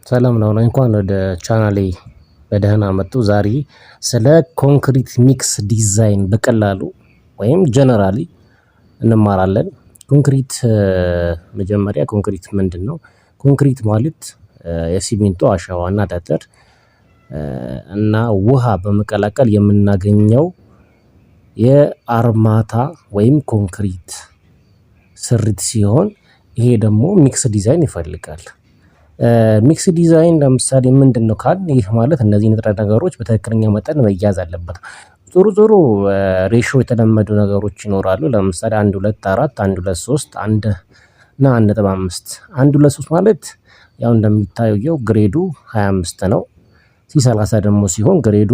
ሰላም ነው እንኳን ወደ ቻናሌ በደህና መጡ። ዛሬ ስለ ኮንክሪት ሚክስ ዲዛይን በቀላሉ ወይም ጀነራሊ እንማራለን። ኮንክሪት መጀመሪያ ኮንክሪት ምንድነው? ኮንክሪት ማለት የሲሚንቶ አሸዋና ጠጠር እና ውሃ በመቀላቀል የምናገኘው የአርማታ ወይም ኮንክሪት ስሪት ሲሆን ይሄ ደግሞ ሚክስ ዲዛይን ይፈልጋል። ሚክስ ዲዛይን ለምሳሌ ምንድነው ካልን ይህ ማለት እነዚህ ንጥረ ነገሮች በትክክለኛ መጠን መያዝ አለበት። ጥሩ ሬሾ የተለመዱ ነገሮች ይኖራሉ። ለምሳሌ 1 2 4 1 2 3 1 እና 1.5 1 2 3 ማለት ያው እንደሚታየው ግሬዱ 25 ነው። ሲ30 ደግሞ ሲሆን ግሬዱ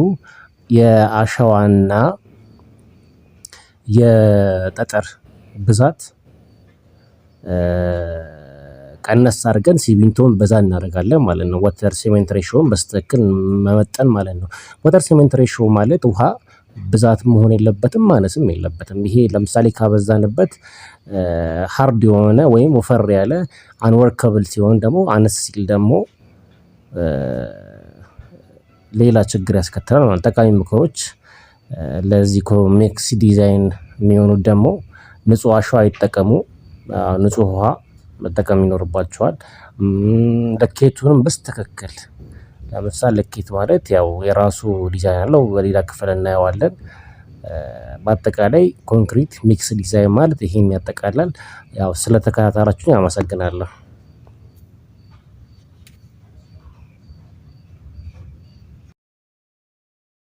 የአሸዋና የጠጠር ብዛት ቀነስ አድርገን ሲሚንቶን በዛ እናደርጋለን ማለት ነው። ወተር ሲሜንት ሬሾን በስትክክል መመጠን ማለት ነው። ወተር ሲሜንት ሬሾ ማለት ውሃ ብዛት መሆን የለበትም ማነስም የለበትም። ይሄ ለምሳሌ ካበዛንበት ሃርድ የሆነ ወይም ወፈር ያለ አንወርከብል ሲሆን ደግሞ አነስ ሲል ደግሞ ሌላ ችግር ያስከትላል ማለት ነው። ጠቃሚ ምክሮች ለዚህ ሚክስ ዲዛይን የሚሆኑት ደግሞ ንጹህ አሸዋ ይጠቀሙ። ንጹህ ውሃ መጠቀም ይኖርባቸዋል። ልኬቱንም በስትክክል ለምሳሌ ልኬት ማለት ያው የራሱ ዲዛይን አለው በሌላ ክፍል እናየዋለን። በአጠቃላይ ኮንክሪት ሚክስ ዲዛይን ማለት ይሄን ያጠቃልላል። ያው ስለተከታተላችሁኝ አመሰግናለሁ።